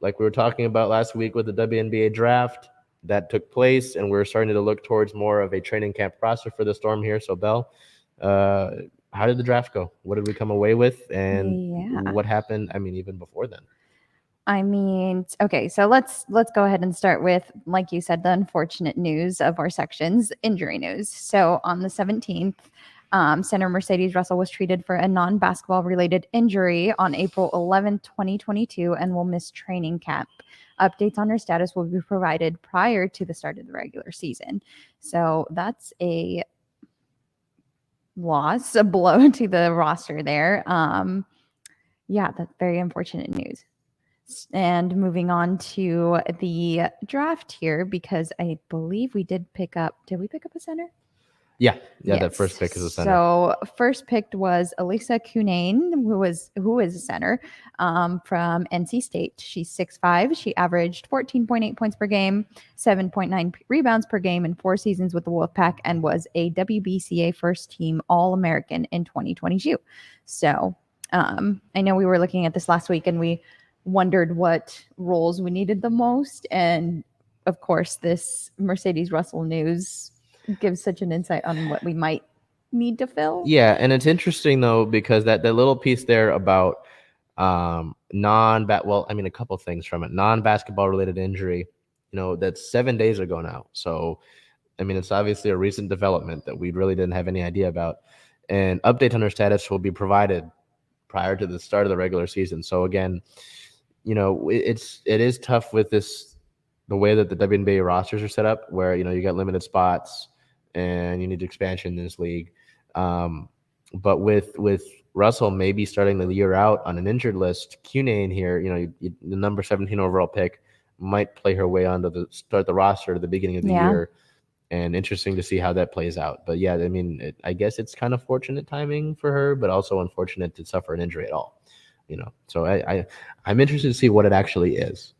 like we were talking about last week with the WNBA draft, that took place, and we're starting to look towards more of a training camp roster for the Storm here. So, Bel, uh, how did the draft go? What did we come away with, and Yeah. what happened? I mean, even before then. I mean, okay, so let's go ahead and start with, like you said, the unfortunate news of our sections, injury news. So on the 17th, center Mercedes Russell was treated for a non-basketball related injury on April 11th, 2022, and will miss training camp. Updates on her status will be provided prior to the start of the regular season. So that's a loss, a blow to the roster there. Yeah, that's very unfortunate news. And moving on to the draft here, because I believe we did pick up. Did we pick up a center? Yeah, Yes. that first pick is a center. So first picked was Elissa Cunane, who is a center from NC State. She's 6'5". She averaged 14.8 points per game, 7.9 rebounds per game in 4 seasons with the Wolfpack, and was a WBCA first team All-American in 2022. So I know we were looking at this last week, and we wondered what roles we needed the most, and of course, this Mercedes Russell news gives such an insight on what we might need to fill. Yeah, and it's interesting though because that little piece there about a couple things from it. Non-basketball related injury, that's 7 days ago now. So I mean, it's obviously a recent development that we really didn't have any idea about. And update on her status will be provided prior to the start of the regular season. So again, it is tough with the way that the WNBA rosters are set up, where you got limited spots and you need expansion in this league. But with Russell maybe starting the year out on an injured list, Cunane here, the number 17 overall pick might play her way onto the roster at the beginning of the year. And interesting to see how that plays out. But yeah, I mean, I guess it's kind of fortunate timing for her, but also unfortunate to suffer an injury at all. So I'm interested to see what it actually is,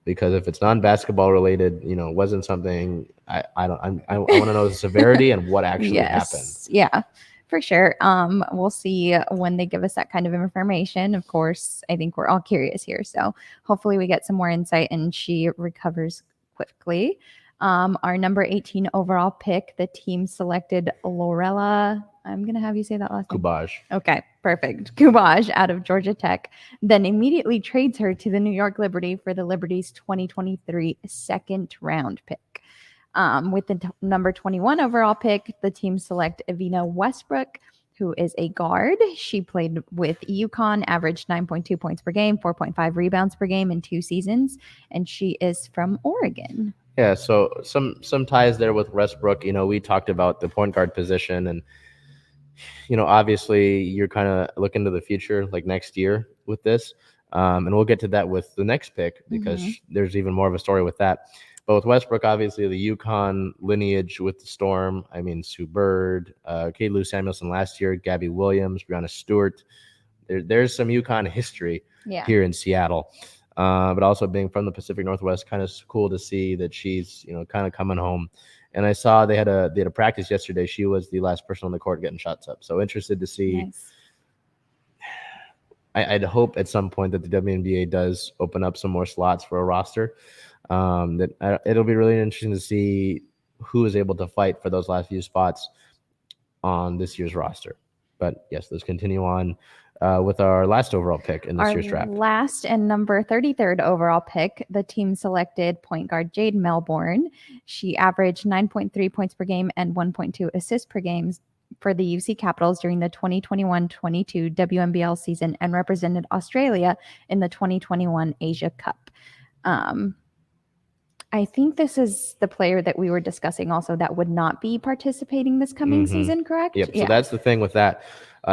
because if it's non-basketball related, wasn't something I want to know the severity and what actually happened. Yeah, for sure. We'll see when they give us that kind of information. Of course, I think we're all curious here. So hopefully we get some more insight and she recovers quickly. Our number 18 overall pick, the team selected Lorella. I'm going to have you say that last name. Kubaj. Okay, perfect. Kubaj out of Georgia Tech, then immediately trades her to the New York Liberty for the Liberty's 2023 second round pick. With the number 21 overall pick, the team select Evina Westbrook, who is a guard. She played with UConn, averaged 9.2 points per game, 4.5 rebounds per game in 2 seasons, and she is from Oregon. Yeah, so some ties there with Westbrook. We talked about the point guard position, and obviously you're kind of looking to the future, like next year with this, and we'll get to that with the next pick because there's even more of a story with that. But with Westbrook, obviously the UConn lineage with the Storm. I mean, Sue Bird, Kate Lou Samuelson last year, Gabby Williams, Brianna Stewart. There's some UConn history here in Seattle. But also being from the Pacific Northwest, kind of cool to see that she's, kind of coming home. And I saw they had a practice yesterday. She was the last person on the court getting shots up. So interested to see. Nice. I'd hope at some point that the WNBA does open up some more slots for a roster. It'll be really interesting to see who is able to fight for those last few spots on this year's roster. But yes, let's continue on with our last overall pick in this year's draft. Last and number 33rd overall pick, the team selected point guard Jade Melbourne. She averaged 9.3 points per game and 1.2 assists per game for the UC Capitals during the 2021-22 WNBL season and represented Australia in the 2021 Asia Cup. I think this is the player that we were discussing also that would not be participating this coming season, correct? Yep. So that's the thing with that.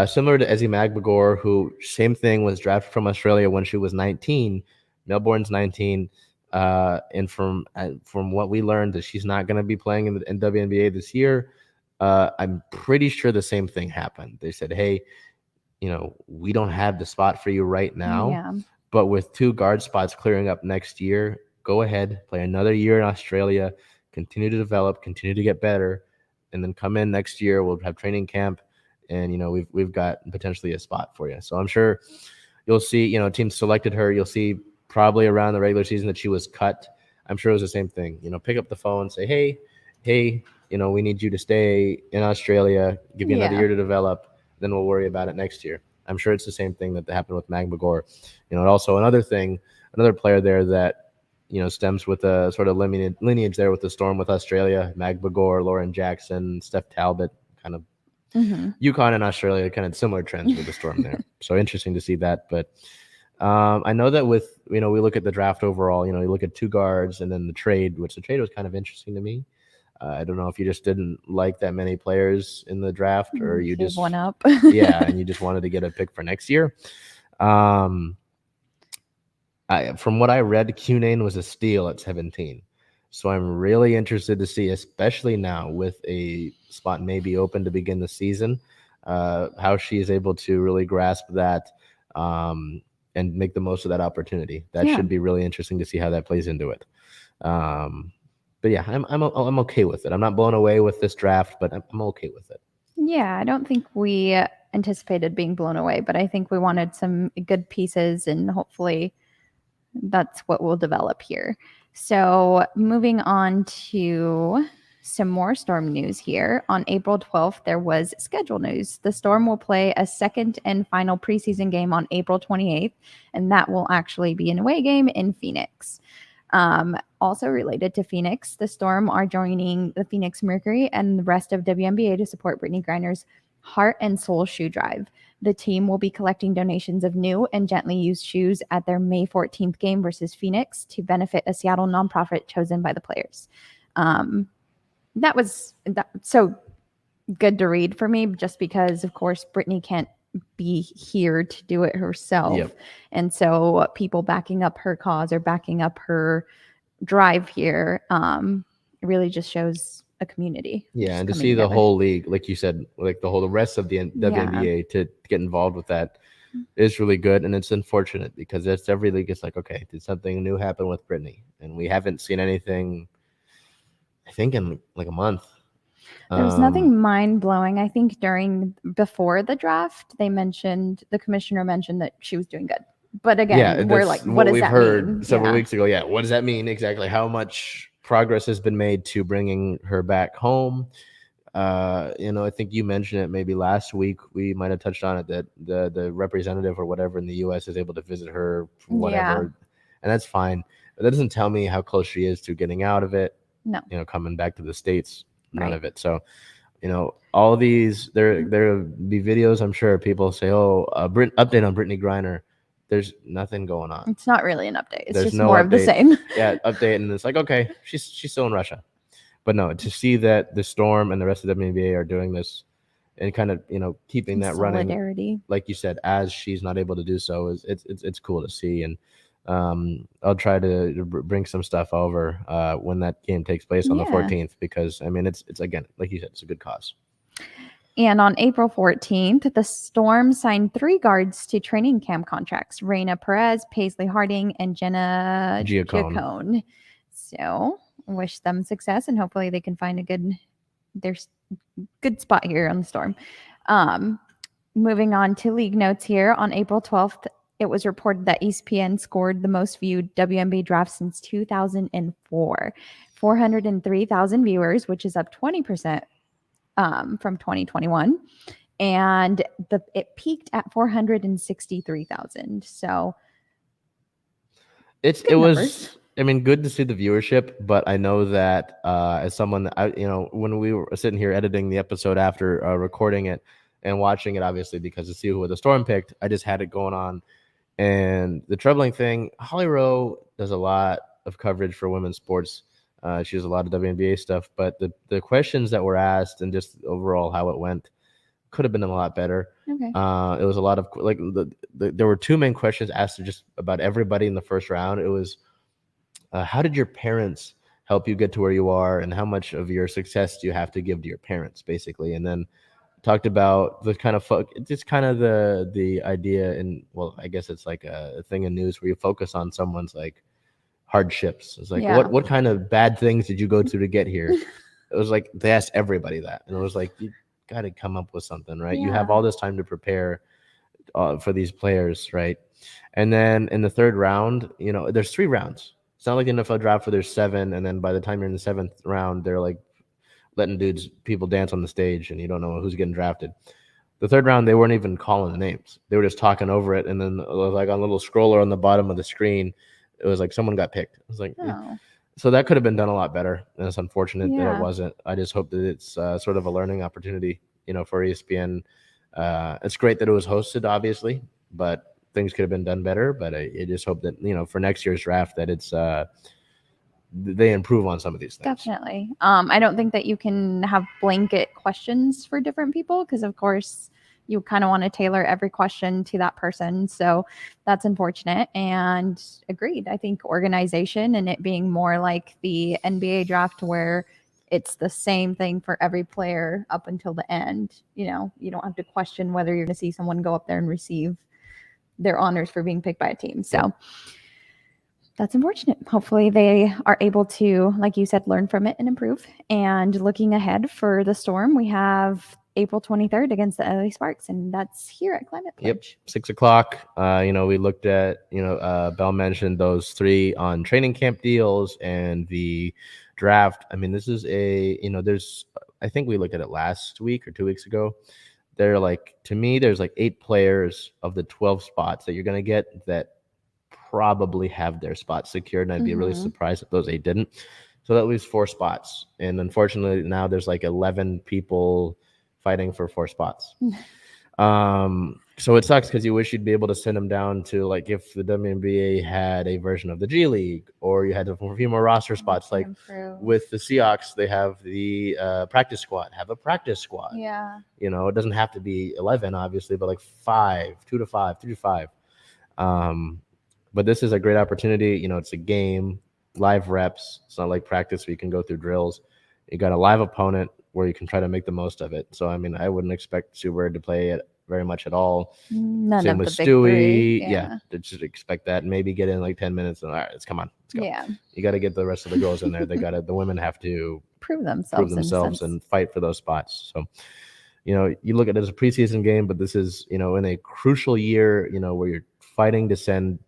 Similar to Ezzy Magbagor, who same thing, was drafted from Australia when she was 19. Melbourne's 19. And from what we learned, that she's not going to be playing in WNBA this year. I'm pretty sure the same thing happened. They said, hey, we don't have the spot for you right now, but with 2 guard spots clearing up next year, go ahead, play another year in Australia, continue to develop, continue to get better, and then come in next year. We'll have training camp, and we've got potentially a spot for you. So I'm sure you'll see, teams selected her. You'll see probably around the regular season that she was cut. I'm sure it was the same thing. Pick up the phone, say, hey, we need you to stay in Australia, give you another Yeah. year to develop, then we'll worry about it next year. I'm sure it's the same thing that happened with Mag McGore. Also another player there that stems with a sort of lineage there with the Storm with Australia, Mag McGore, Lauren Jackson, Steph Talbot, kind of UConn and Australia, kind of similar trends with the Storm there. So interesting to see that. But I know that with, we look at the draft overall, you look at two guards and then the trade, which the trade was kind of interesting to me. I don't know if you just didn't like that many players in the draft or you Gave just one up. yeah, and you just wanted to get a pick for next year. From what I read, Cunane was a steal at 17. So I'm really interested to see, especially now with a spot maybe open to begin the season, how she is able to really grasp that and make the most of that opportunity. That Yeah. should be really interesting to see how that plays into it. But yeah, I'm okay with it. I'm not blown away with this draft, but I'm okay with it. Yeah, I don't think we anticipated being blown away, but I think we wanted some good pieces, and hopefully that's what we'll develop here. So, moving on to some more Storm news here. On April 12th, there was schedule news. The Storm will play a second and final preseason game on April 28th, and that will actually be an away game in Phoenix. Also related to Phoenix, the Storm are joining the Phoenix Mercury and the rest of WNBA to support Brittany Griner's Heart and Soul Shoe Drive. The team will be collecting donations of new and gently used shoes at their May 14th game versus Phoenix to benefit a Seattle nonprofit chosen by the players. That was so good to read for me, just because, of course, Brittany can't be here to do it herself. Yep. And so people backing up her cause or backing up her drive here really just shows a community. Yeah, and to coming see the together. whole league, like you said, like the rest of the WNBA to get involved with that is really good. And it's unfortunate because it's every league is like, okay, did something new happen with Brittany? And we haven't seen anything, I think, in like a month. There was nothing mind blowing. I think before the draft, the commissioner mentioned that she was doing good. But again, we're like, what does we've that heard mean? several weeks ago. Yeah, what does that mean exactly? How much progress has been made to bringing her back home? I think you mentioned it maybe last week. We might have touched on it that the representative or whatever in the U.S. is able to visit her, whatever, and that's fine. But that doesn't tell me how close she is to getting out of it. No. Coming back to the States, none Right. of it. So, all these there will be videos. I'm sure people say, "Oh, update on Brittany Griner." There's nothing going on. It's not really an update. It's There's just no more of the update. same. Yeah, update, and it's like, okay, she's still in Russia. But no, to see that the Storm and the rest of the WNBA are doing this and kind of, keeping that running, Solidarity. like you said, as she's not able to do so, it's cool to see. And I'll try to bring some stuff over when that game takes place on the 14th, because I mean, it's again, like you said, it's a good cause. And on April 14th, the Storm signed 3 guards to training camp contracts: Reina Perez, Paisley Harding, and Jenna Giacone. So wish them success, and hopefully they can find a good spot here on the Storm. Moving on to league notes here. On April 12th, it was reported that ESPN scored the most viewed WNBA draft since 2004. 403,000 viewers, which is up 20% from 2021, and it peaked at 463,000. So it was, I mean, good to see the viewership, but I know that as someone, when we were sitting here editing the episode after recording it and watching it, obviously because to see who the Storm picked, I just had it going on. And the troubling thing, Holly Rowe does a lot of coverage for women's sports. She does a lot of WNBA stuff, but the questions that were asked and just overall how it went could have been a lot better. Okay. It was a lot of like there were 2 main questions asked just about everybody in the first round. It was how did your parents help you get to where you are, and how much of your success do you have to give to your parents, basically, and then talked about the kind of just kind of the idea, and well, I guess it's like a thing in news where you focus on someone's like hardships. It's like, what kind of bad things did you go through to get here? It was like they asked everybody that, and it was like, you got to come up with something, right? You have all this time to prepare for these players, right? And then in the third round, there's 3 rounds. It's not like the NFL draft where there's 7, and then by the time you're in the 7th round, they're like letting people dance on the stage, and you don't know who's getting drafted. The third round, they weren't even calling the names. They were just talking over it, and then it was like on a little scroller on the bottom of the screen, it was like someone got picked. It was like, so that could have been done a lot better, and it's unfortunate that it wasn't. I just hope that it's sort of a learning opportunity, for ESPN. It's great that it was hosted, obviously, but things could have been done better. But I just hope that for next year's draft that it's they improve on some of these things. Definitely. I don't think that you can have blanket questions for different people because, of course, you kind of want to tailor every question to that person. So that's unfortunate and agreed. I think organization and it being more like the NBA draft where it's the same thing for every player up until the end. You don't have to question whether you're going to see someone go up there and receive their honors for being picked by a team. So that's unfortunate. Hopefully they are able to, like you said, learn from it and improve. And looking ahead for the Storm, we have April 23rd against the LA Sparks, and that's here at Climate Pledge. Yep, 6 o'clock. We looked at, Bel mentioned those 3 on training camp deals and the draft. I mean, this is I think we looked at it last week or 2 weeks ago. They're like, to me, there's like 8 players of the 12 spots that you're going to get that probably have their spots secured, and I'd be really surprised if those 8 didn't. So that leaves 4 spots, and unfortunately now there's like 11 people fighting for 4 spots. So it sucks because you wish you'd be able to send them down to, like, if the WNBA had a version of the G League, or you had a few more roster spots. Like with the Seahawks, they have the practice squad. Have a practice squad. Yeah. It doesn't have to be 11, obviously, but like 5, 2 to 5, 3 to 5. But this is a great opportunity. It's a game, live reps. It's not like practice where you can go through drills. You got a live opponent where you can try to make the most of it. So, I mean, I wouldn't expect Sue Bird to play it very much at all. None Same of with the big 3. Yeah, just expect that. Maybe get in like 10 minutes and all right, let's go. Yeah. You got to get the rest of the girls in there. The women have to prove themselves and fight for those spots. So, you look at it as a preseason game, but this is, in a crucial year, where you're fighting to send,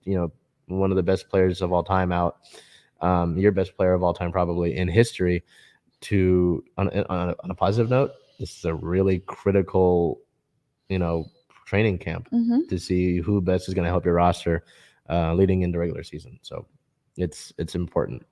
one of the best players of all time out, your best player of all time probably in history, to on a positive note. This is a really critical, training camp to see who best is going to help your roster leading into regular season. So it's important.